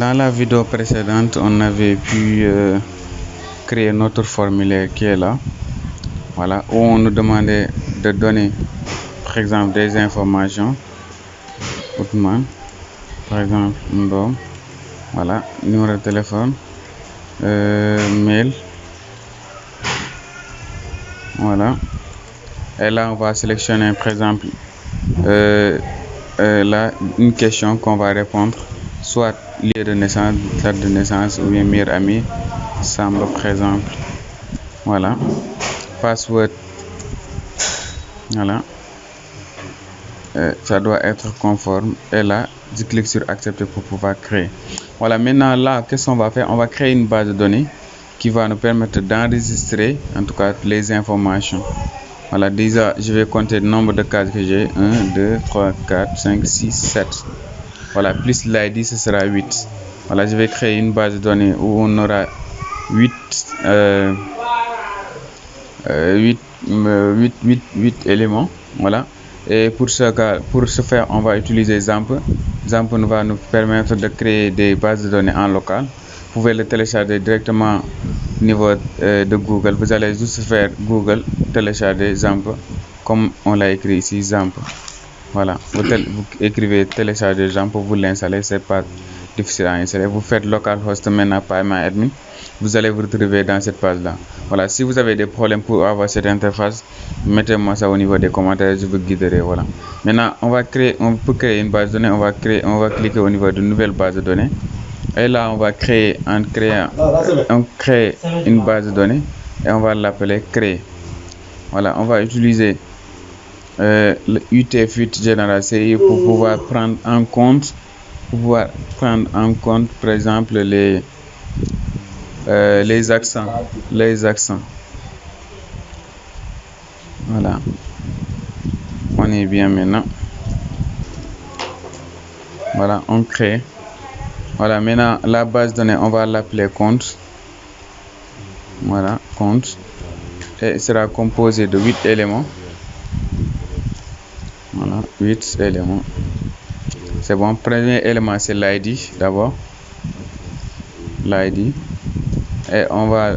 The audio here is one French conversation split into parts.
Dans la vidéo précédente, on avait pu créer notre formulaire qui est là. Voilà, où on nous demandait de donner, par exemple, des informations. Par exemple, voilà, numéro de téléphone, mail. Voilà. Et là, on va sélectionner, par exemple, là, une question qu'on va répondre, soit lieu de naissance, date de naissance, ou bien meilleur ami, Samba, par exemple. Voilà. Password. Voilà. Ça doit être conforme. Et là, je clique sur accepter pour pouvoir créer. Voilà. Maintenant, là, qu'est-ce qu'on va faire? On va créer une base de données qui va nous permettre d'enregistrer, en tout cas, les informations. Voilà, déjà, je vais compter le nombre de cases que j'ai. 1, 2, 3, 4, 5, 6, 7. Voilà, plus l'ID, ce sera 8. Voilà, je vais créer une base de données où on aura 8 éléments. Voilà. Et pour ce faire, on va utiliser Xampp. Xampp va nous permettre de créer des bases de données en local. Vous pouvez le télécharger directement au niveau de Google. Vous allez juste faire Google, télécharger Xampp, comme on l'a écrit ici, Xampp. Voilà, vous écrivez télécharger Xampp, vous l'installez, c'est pas difficile à installer. Vous faites localhost maintenant par MyAdmin. Vous allez vous retrouver dans cette page là. Voilà, si vous avez des problèmes pour avoir cette interface, mettez-moi ça au niveau des commentaires, je vous guiderai. Voilà. Maintenant, on peut créer une base de données. On va cliquer au niveau de nouvelle base de données. Et là, on va créer une base de données et on va l'appeler créer. Voilà, on va utiliser le UTF-8 General Series pour pouvoir prendre en compte, par exemple, les accents. Voilà, on est bien maintenant. Voilà, on crée. Voilà, maintenant la base de données, on va l'appeler compte. Voilà, compte. Et sera composé de 8 éléments. Voilà, 8 éléments. C'est bon. Premier élément, c'est l'ID d'abord. L'ID. Et on va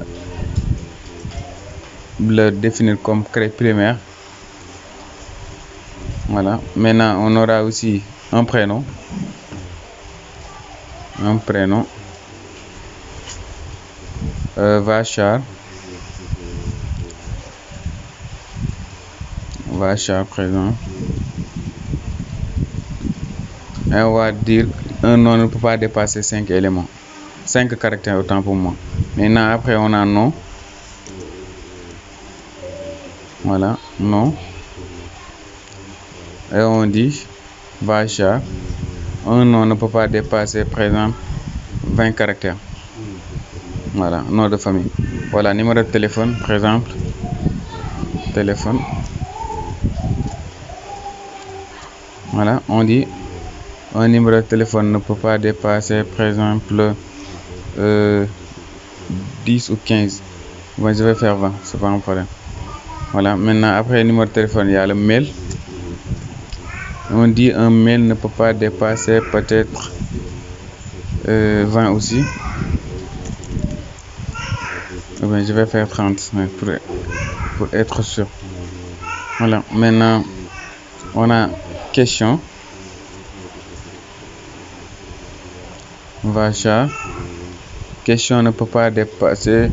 le définir comme clé primaire. Voilà. Maintenant, on aura aussi un prénom. Varchar présent. Et on va dire un nom ne peut pas dépasser 5 éléments. 5 caractères autant pour moi. Maintenant, après, on a nom. Voilà, nom. Et on dit Varchar. Un nom ne peut pas dépasser, par exemple, 20 caractères. Voilà, nom de famille. Voilà, numéro de téléphone, par exemple. Téléphone. Voilà, on dit un numéro de téléphone ne peut pas dépasser, par exemple, 10 ou 15. Bon, je vais faire 20, c'est pas un problème. Voilà, maintenant, après le numéro de téléphone, il y a le mail. On dit un mail ne peut pas dépasser peut-être 20 aussi. Je vais faire 30 pour être sûr. Voilà, maintenant on a question. Varchar. Question ne peut pas dépasser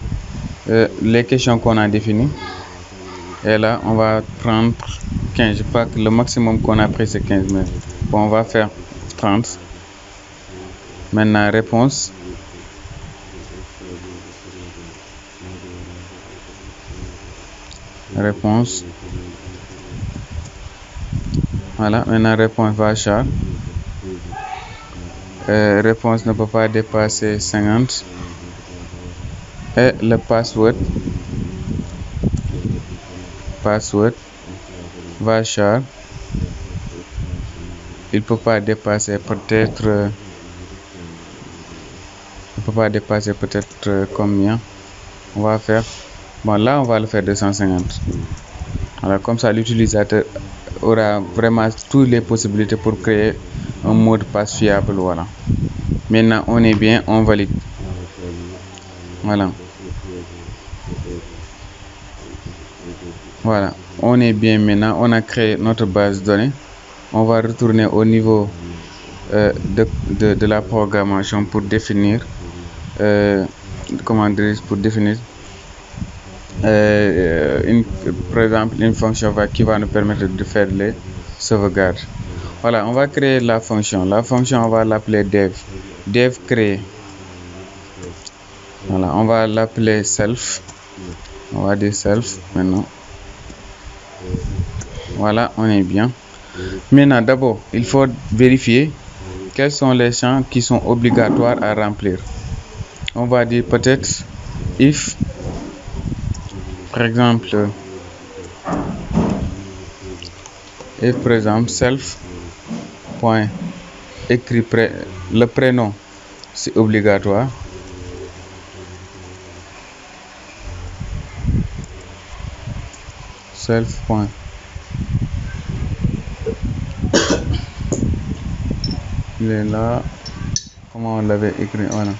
les questions qu'on a définies. Et là, on va prendre 15. Je crois que le maximum qu'on a pris, c'est 15. Mais bon, on va faire 30. Maintenant, réponse. Voilà, maintenant, réponse Varchar. Réponse ne peut pas dépasser 50. Et le password. Varchar. Il peut pas dépasser peut-être. Combien? On va faire. Bon, là, on va le faire 250. Voilà, comme ça, l'utilisateur aura vraiment toutes les possibilités pour créer un mot de passe fiable. Voilà. Maintenant, on est bien, on valide. Voilà. Voilà, on est bien maintenant, on a créé notre base de données. On va retourner au niveau de la programmation pour définir, pour définir par exemple une fonction qui va nous permettre de faire les sauvegardes. Voilà, on va créer la fonction. La fonction, on va l'appeler dev. Dev créer. Voilà, on va l'appeler self. On va dire self maintenant. Voilà, on est bien. Maintenant, d'abord, il faut vérifier quels sont les champs qui sont obligatoires à remplir. On va dire peut-être if, par exemple, self point écrit le prénom, c'est obligatoire. Self point il est là, comment on l'avait écrit, voilà.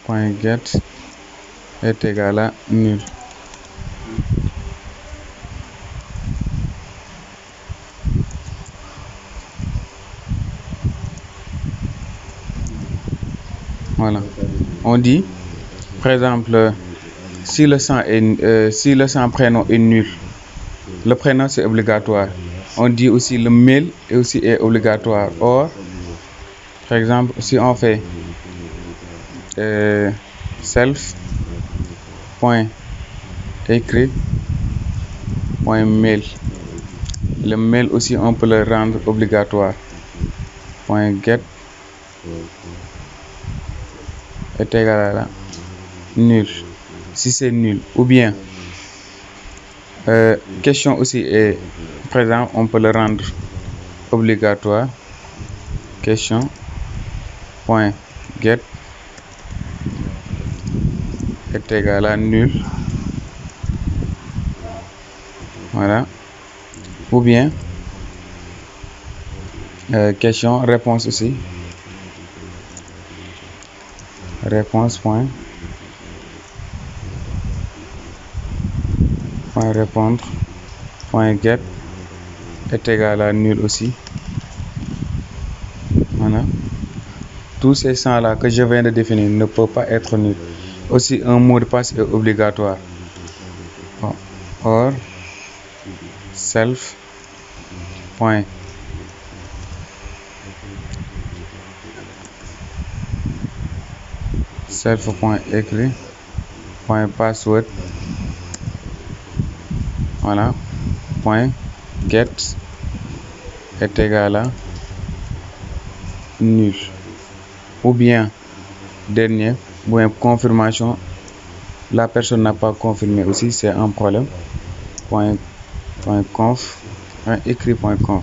Point get est égal à nul. Voilà, on dit par exemple si le sang prénom est nul, le prénom c'est obligatoire. On dit aussi le mail est obligatoire. Or, par exemple, si on fait self point écrit point mail, le mail aussi on peut le rendre obligatoire. Point get est égal à nul si c'est nul. Ou bien question aussi est présent, on peut le rendre obligatoire. Question point get est égal à nul. Voilà. Ou bien question réponse aussi, réponse point répondre point get est égal à nul aussi. Voilà. Tous ces champs là que je viens de définir ne peuvent pas être nuls. Aussi, un mot de passe est obligatoire. Or self point écrit point password, voilà, point get est égal à nul. Ou bien dernier, ou bien confirmation, la personne n'a pas confirmé aussi, c'est un problème. Point conf écrit point conf,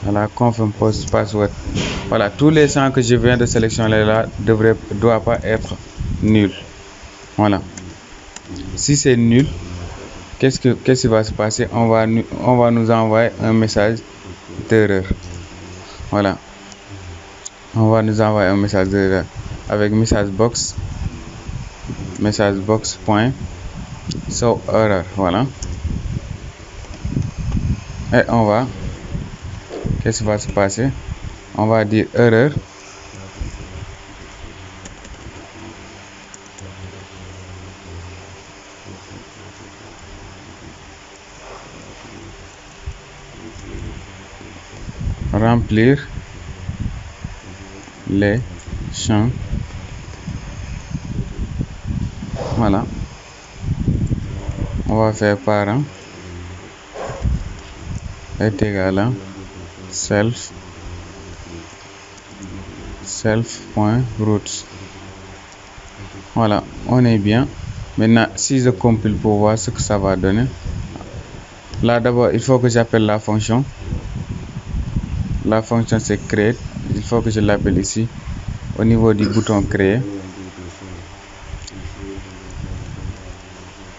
voilà, confirm password. Voilà, tous les champs que je viens de sélectionner là doivent pas être nuls. Voilà. Si c'est nul, qu'est-ce qui va se passer? On va nous envoyer un message d'erreur. Voilà. On va nous envoyer un message d'erreur avec message box point show error. Voilà. Et qu'est-ce qui va se passer? On va dire erreur remplir les champs. Voilà, on va faire parent est égal à self.root. Voilà, on est bien. Maintenant, si je compile pour voir ce que ça va donner, là d'abord il faut que j'appelle la fonction. La fonction c'est create. Il faut que je l'appelle ici au niveau du bouton créer.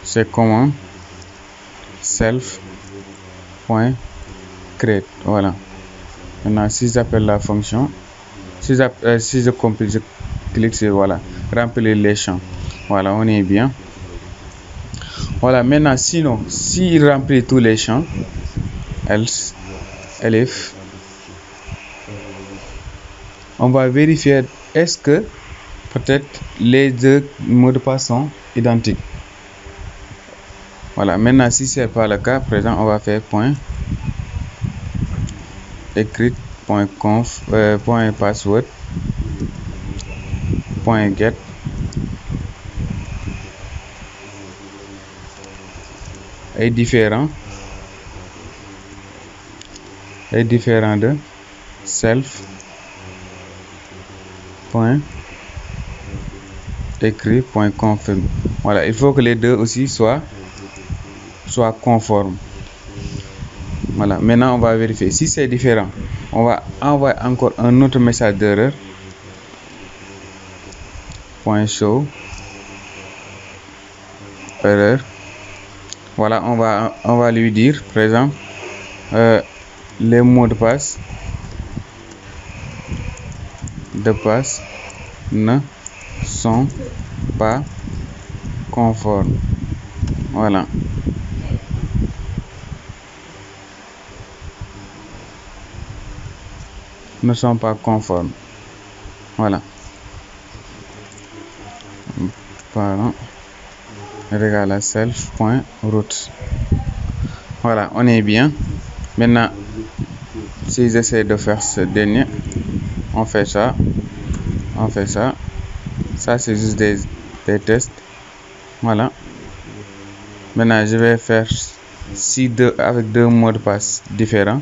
C'est comment self.create. Voilà. Maintenant, si j'appelle la fonction, si je compile, je clique sur voilà, remplir les champs. Voilà, on est bien. Voilà, maintenant, sinon, s'il remplit tous les champs, else, elif, on va vérifier est-ce que peut-être les deux mots de passe sont identiques. Voilà, maintenant, si ce n'est pas le cas, présent, on va faire point écrit, point conf, point password, point get, est différent de self point écrit point confirm. Voilà, il faut que les deux aussi soient conformes. Voilà, maintenant on va vérifier si c'est différent. On va envoyer encore un autre message d'erreur, point show erreur. Voilà, on va lui dire par exemple les mots de passe ne sont pas conformes. Voilà. Ne sont pas conformes. Voilà. Pardon. Égal à self.root. Voilà, on est bien. Maintenant, si j'essaie de faire ce dernier, on fait ça. Ça, c'est juste des tests. Voilà. Maintenant, je vais faire avec deux mots de passe différents.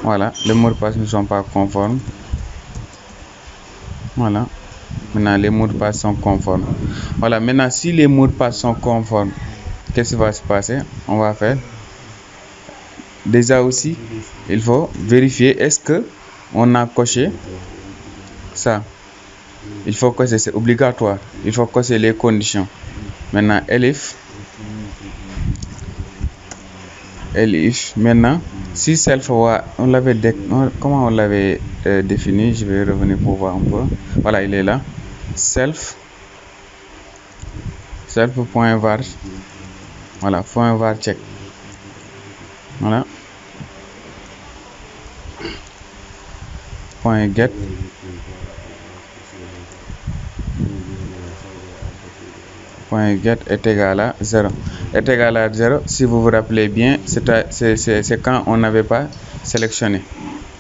Voilà, les mots de passe ne sont pas conformes. Voilà. Maintenant, les mots de passe sont conformes. Voilà, maintenant, si les mots de passe sont conformes, qu'est-ce qui va se passer? On va faire. Déjà aussi, il faut vérifier est-ce que on a coché ça. Il faut cocher, c'est obligatoire. Il faut cocher les conditions. Maintenant, elif. Maintenant, si self, on l'avait comment on l'avait défini? Je vais revenir pour voir un peu. Voilà, il est là. Self.var. Voilà, .var check. Voilà. .get. .get est égal à 0. Est égal à 0, si vous vous rappelez bien, c'est quand on n'avait pas sélectionné.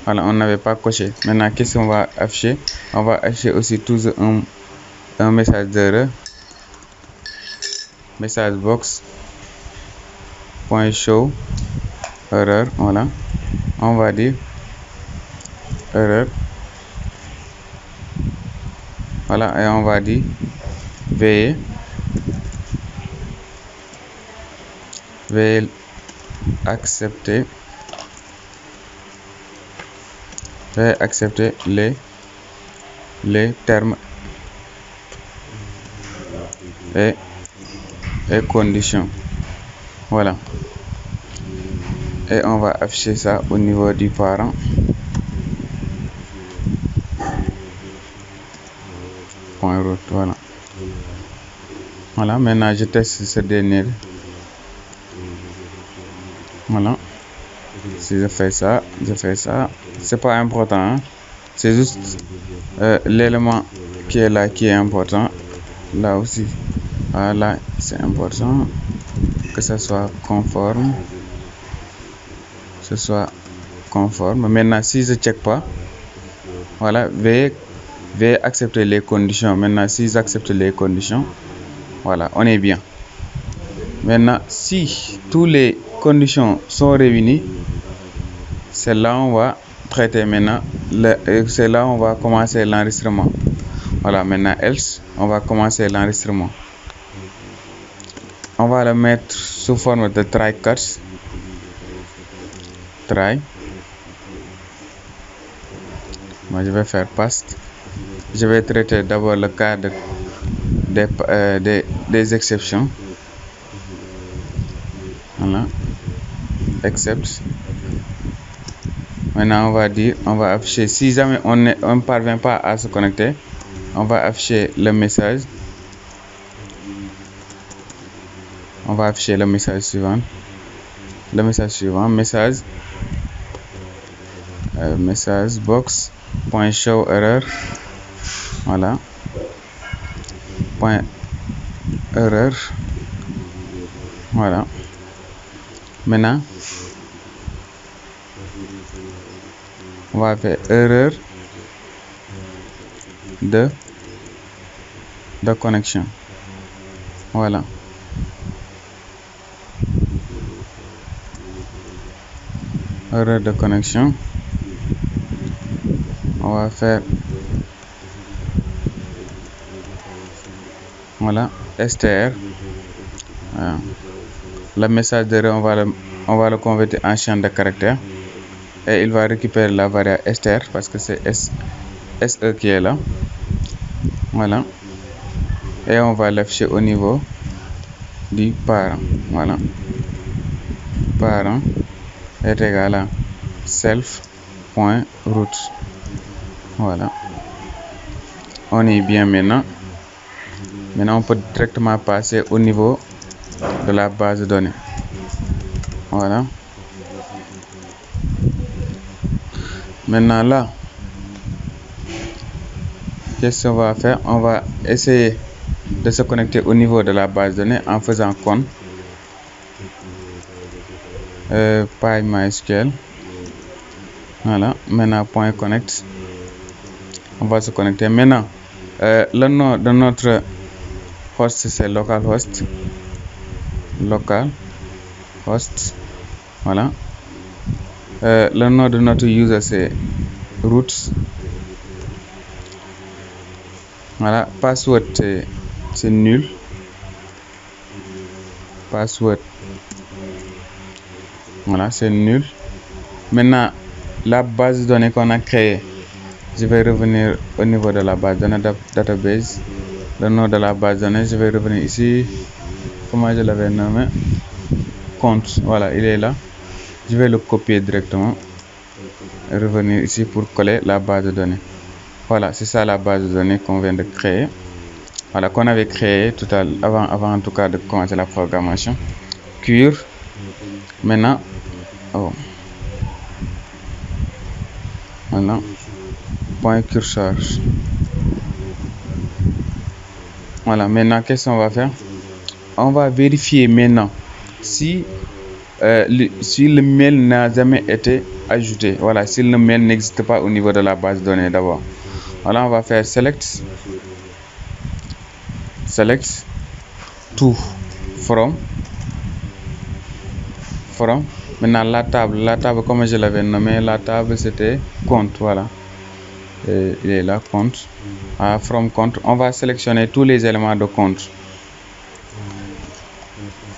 Voilà, on n'avait pas coché. Maintenant, qu'est-ce qu'on va afficher? On va afficher aussi toujours un message d'erreur. Message box. .show erreur. Voilà. On va dire erreur. Voilà, et on va dire veuillez accepter les termes et conditions. Voilà. Et on va afficher ça au niveau du parent. .root. Voilà. Voilà, maintenant je teste ce dernier. Voilà. Si je fais ça, c'est pas important, hein? C'est juste l'élément qui est là qui est important. Là aussi, voilà, c'est important que ça soit conforme. Maintenant, si je check pas, voilà, veuillez accepter les conditions. Maintenant, si j'accepte les conditions, voilà, on est bien. Maintenant, si toutes les conditions sont réunies, c'est là on va traiter maintenant, c'est là on va commencer l'enregistrement. Voilà, maintenant else, on va commencer l'enregistrement. On va le mettre sous forme de try catch. Try. Moi, je vais faire past. Je vais traiter d'abord le cas des exceptions. Voilà. Except. Maintenant, on va afficher, si jamais on ne parvient pas à se connecter, on va afficher le message. On va afficher le message suivant. Le message suivant, message box.show error. Voilà. Point error. Voilà. Maintenant, on va faire erreur de connexion. Voilà. Erreur de connexion. On va faire, voilà, str. Voilà. Le message d'erreur, on va le convertir en chaîne de caractères et il va récupérer la variable str parce que c'est SE qui est là. Voilà. Et on va l'afficher au niveau du parent. Voilà. Parent est égal à self.root. Voilà. On est bien maintenant. Maintenant, on peut directement passer au niveau de la base de données. Voilà. Maintenant là, qu'est-ce qu'on va faire? On va essayer de se connecter au niveau de la base de données en faisant con PyMySQL. Voilà. Maintenant point connect. On va se connecter. Maintenant, le nom de notre host c'est localhost. Localhost. Voilà. Le nom de notre user c'est root. Voilà. Password c'est nul. Password. Voilà, c'est nul. Maintenant, la base de données qu'on a créée. Je vais revenir au niveau de la base de données database. Le nom de la base de données, je vais revenir ici. Comment je l'avais nommé? Compte. Voilà, il est là. Je vais le copier directement. Et revenir ici pour coller la base de données. Voilà, c'est ça la base de données qu'on vient de créer. Voilà, qu'on avait créé tout à l'heure, avant en tout cas de commencer la programmation. Cure. Maintenant, maintenant, point curseur. Voilà, maintenant, qu'est-ce qu'on va faire? On va vérifier maintenant si le mail n'a jamais été ajouté. Voilà, si le mail n'existe pas au niveau de la base de données d'abord. Voilà, on va faire select to from. Maintenant la table comme je l'avais nommé, la table c'était compte. Voilà, et il est là, compte. From compte, on va sélectionner tous les éléments de compte.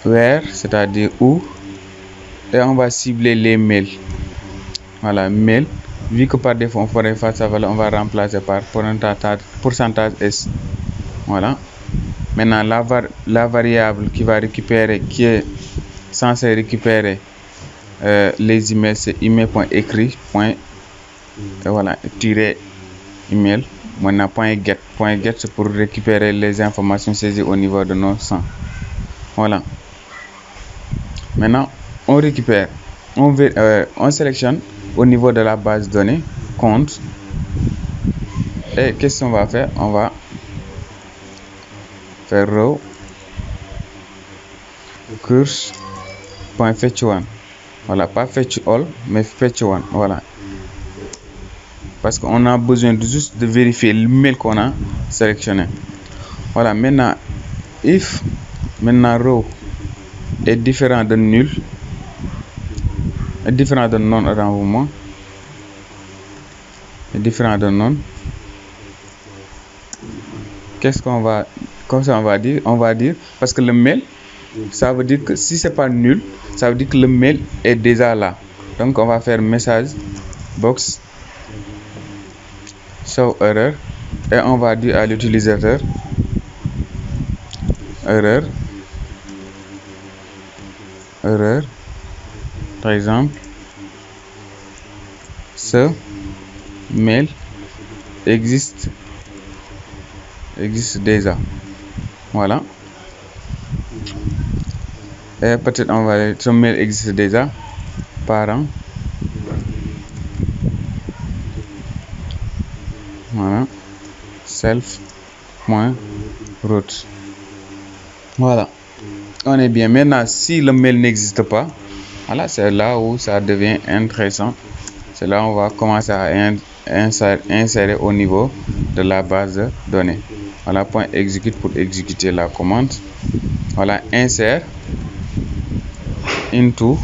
Where, c'est-à-dire où, et on va cibler les mails. Voilà, mail. Vu que par défaut on ferait face à valeur, on va remplacer par pourcentage S. Voilà. Maintenant la variable qui va récupérer, qui est censée récupérer les emails, c'est email.écrit. Voilà, tirer email. Maintenant .get c'est pour récupérer les informations saisies au niveau de nos champs. Voilà. Maintenant on récupère, on sélectionne au niveau de la base de données compte. Et qu'est-ce qu'on va faire? On va faire row course.fetch one. Voilà, pas fetch all mais fetch one. Voilà, parce qu'on a besoin juste de vérifier le mail qu'on a sélectionné. Voilà, maintenant if, maintenant row est différent de nul, est différent de non, renvoie-moi, est différent de non. Qu'est-ce qu'on va, comme ça on va dire, parce que le mail, ça veut dire que si c'est pas nul, ça veut dire que le mail est déjà là. Donc on va faire message box show error et on va dire à l'utilisateur erreur, par exemple, ce mail existe déjà. Voilà. Et peut-être on va dire ce mail existe déjà. Parent. Voilà. Self.route. Voilà. On est bien. Maintenant, si le mail n'existe pas, voilà, c'est là où ça devient intéressant. C'est là où on va commencer à insérer au niveau de la base de données. Voilà, point execute pour exécuter la commande. Voilà, insert into.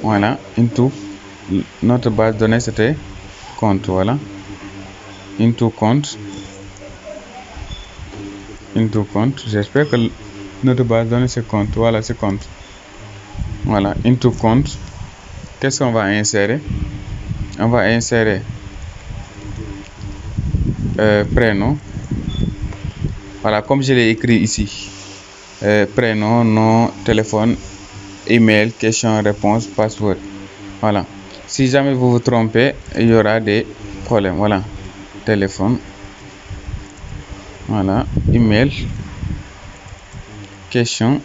Voilà, into. Notre base de données c'était compte. Voilà, into compte. J'espère que notre base de données c'est compte. Voilà, c'est compte. Voilà, into compte. Qu'est-ce qu'on va insérer? On va insérer prénom. Voilà, comme je l'ai écrit ici. Prénom, nom, téléphone, email, question, réponse, password. Voilà. Si jamais vous vous trompez, il y aura des problèmes. Voilà. Téléphone. Voilà. Email. Question,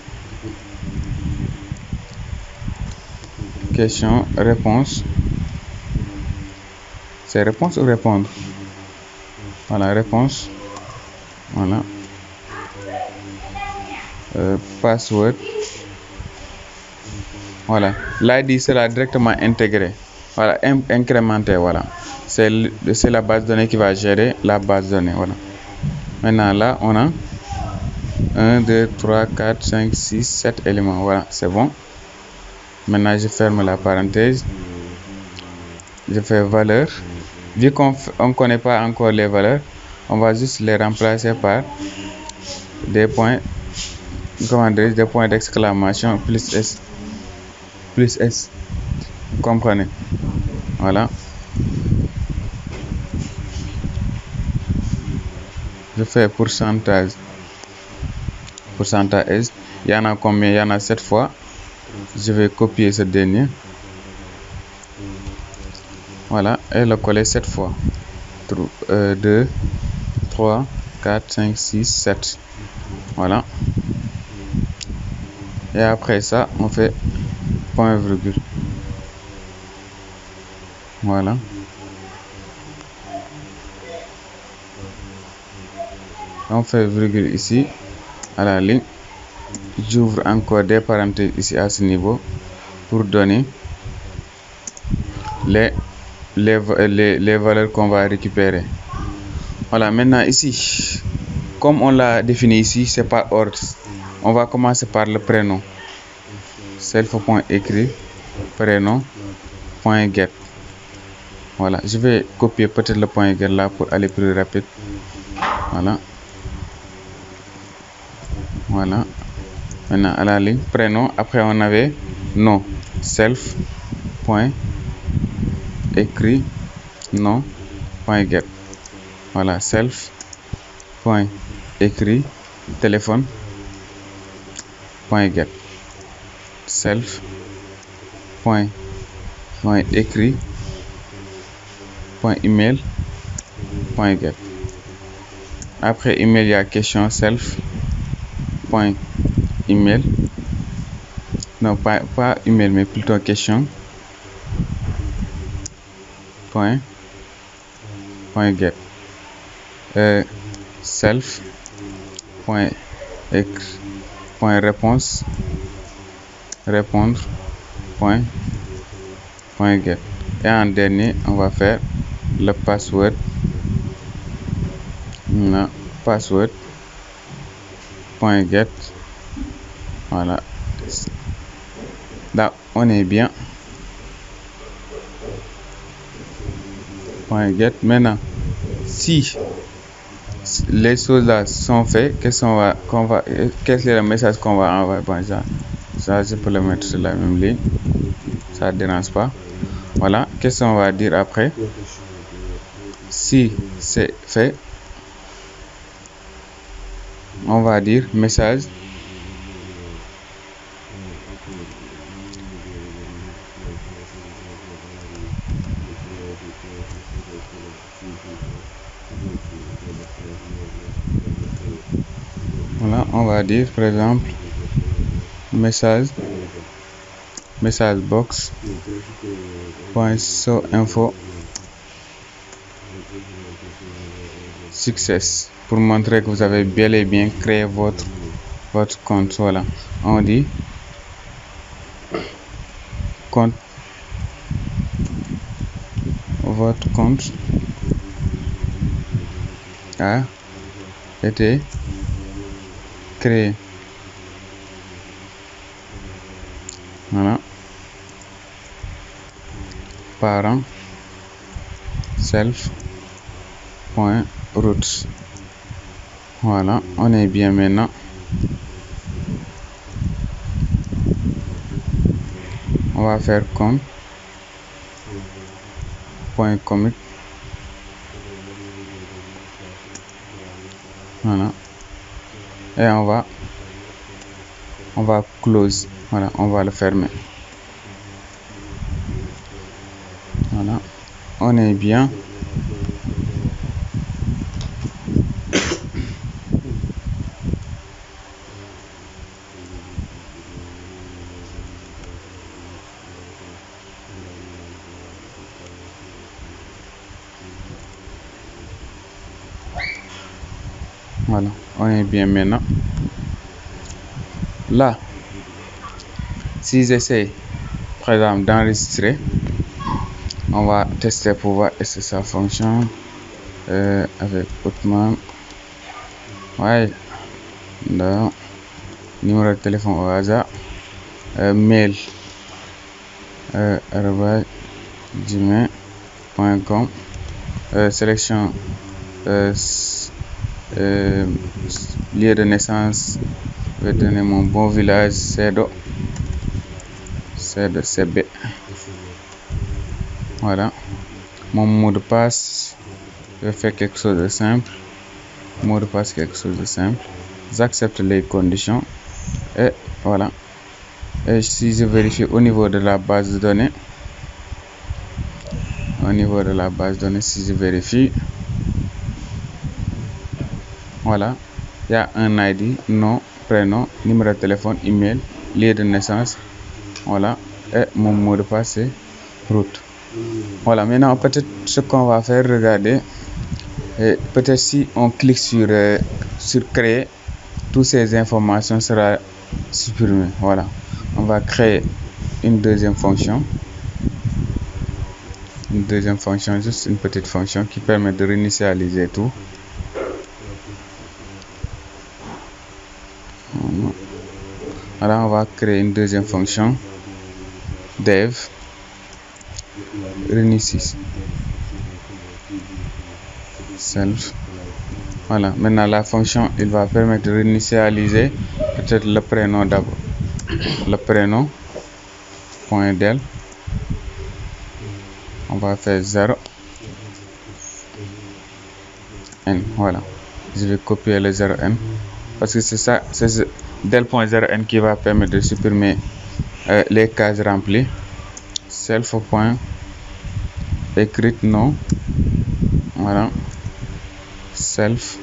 réponse. C'est réponse ou répondre? Voilà, réponse. Voilà. Password. Voilà. L'ID sera directement intégré. Voilà, incrémenté. Voilà. C'est la base de données qui va gérer la base de données. Voilà. Maintenant, là, on a 1, 2, 3, 4, 5, 6, 7 éléments. Voilà, c'est bon. Maintenant, je ferme la parenthèse. Je fais valeur. Vu qu'on ne connaît pas encore les valeurs, on va juste les remplacer par des points, des points d'exclamation plus S. Vous comprenez? Voilà. Je fais pourcentage. Il y en a combien? Il y en a 7 fois. Je vais copier ce dernier. Voilà, et le coller 7 fois. 2, 3, 4, 5, 6, 7. Voilà. Et après ça, on fait point virgule. Voilà. On fait virgule ici, à la ligne. J'ouvre encore des parenthèses ici à ce niveau pour donner les valeurs qu'on va récupérer. Voilà, maintenant ici, comme on l'a défini ici, c'est par ordre. On va commencer par le prénom. Self.écrit prénom.get. Voilà, je vais copier peut-être le point get là pour aller plus rapide. Voilà. Voilà. Maintenant à la ligne prénom, après on avait nom, self.écrit nom.get. Voilà, self.écrit téléphone.get. self.écrit email.get. Après email, il y a question self.email. Non, pas email, mais plutôt question. .get. Self.écrit .réponse répondre.get. Et en dernier, on va faire le password. Password.get. Voilà. Là, on est bien. Point get. Maintenant, si les choses là sont faites, quel est le message qu'on va envoyer? Bon, ça, je peux le mettre sur la même ligne. Ça ne dérange pas. Voilà. Qu'est-ce qu'on va dire après? Si c'est fait, on va dire message. Voilà, on va dire par exemple message box point so info success pour montrer que vous avez bel et bien créé votre compte. Voilà, on dit votre compte a été créé. Voilà, parent self point root. Voilà, on est bien maintenant. On va faire compte point commit. Voilà, et on va close. Voilà, on va le fermer. Voilà, on est bien. Voilà, on est bien maintenant. Là, si j'essaie par exemple d'enregistrer, on va tester pour voir est-ce que ça fonctionne avec Outman. Ouais, numéro de téléphone au hasard, mail gmail.com, sélection lieu de naissance, je vais donner mon bon village Sedo CB. Voilà, mon mot de passe, je vais faire quelque chose de simple. Mot de passe, quelque chose de simple. J'accepte les conditions et voilà. Et si je vérifie au niveau de la base de données, si je vérifie, voilà, il y a un ID, nom, prénom, numéro de téléphone, email, lieu de naissance, voilà, et mon mot de passe c'est route. Voilà, maintenant peut-être ce qu'on va faire, regardez, et peut-être si on clique sur créer, toutes ces informations seront supprimées. Voilà, on va créer une deuxième fonction, juste une petite fonction qui permet de réinitialiser tout. Voilà, on va créer une deuxième fonction dev reinitie self. Voilà, maintenant la fonction, il va permettre de réinitialiser peut-être le prénom d'abord, le prénom point del, on va faire 0 n. Voilà, je vais copier le 0n parce que c'est ça, c'est del.0n qui va permettre de supprimer les cases remplies. Self point écrit nom, voilà, self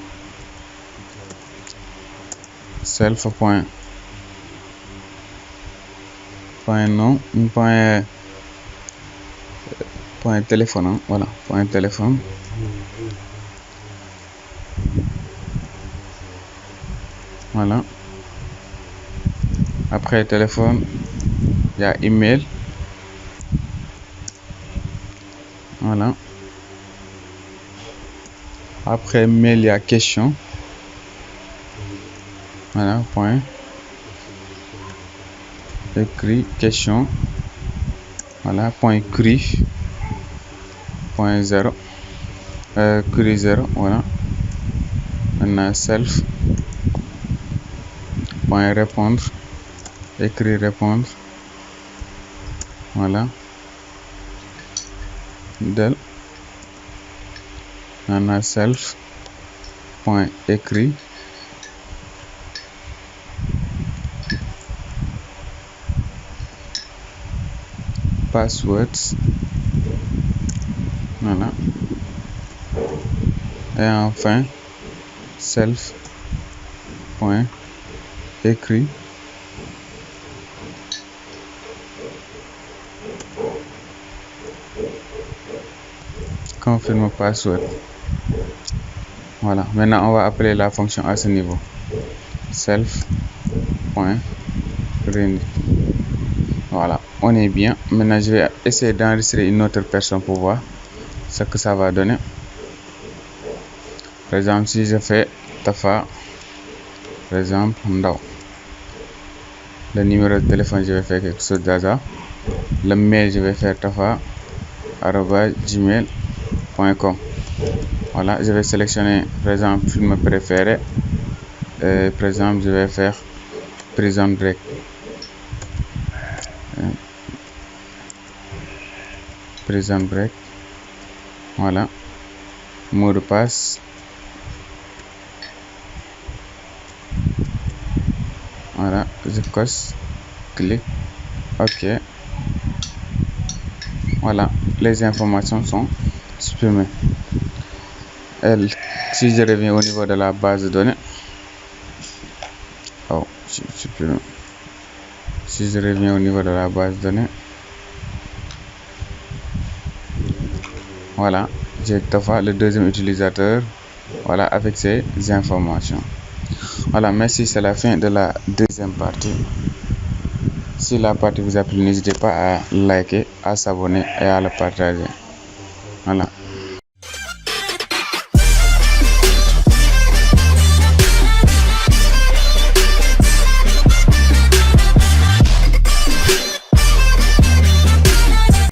point nom, point téléphone, hein, voilà, point téléphone, voilà. Après téléphone, il y a email, voilà. Après mail, il y a question, voilà, point écrit question, voilà, point cru, point 0, cru 0, voilà. Maintenant self, point répondre, écrit répondre, voilà. Del, maintenant self, point écrit, passwords, voilà. Et enfin self, point écrit, confirme password. Voilà, maintenant on va appeler la fonction à ce niveau. Self, point renew. Voilà, on est bien. Maintenant je vais essayer d'enregistrer une autre personne pour voir ce que ça va donner. Par exemple, si je fais Tafa, par exemple, Ndao, le numéro de téléphone, je vais faire quelque chose d'hasard. Le mail, je vais faire tafa@gmail.com. Voilà, je vais sélectionner, par exemple, film préféré. Par exemple, je vais faire Prison Break. Prison Break. Voilà. Mot de passe. Voilà, je coche, clique, OK. Voilà, les informations sont supprimées. Si je reviens au niveau de la base de données, oh, je supprime. Si je reviens au niveau de la base de données, voilà, j'ai Tafa, le deuxième utilisateur, voilà, avec ces informations. Voilà, merci, c'est la fin de la deuxième partie. Si la partie vous a plu, n'hésitez pas à liker, à s'abonner et à le partager. Voilà.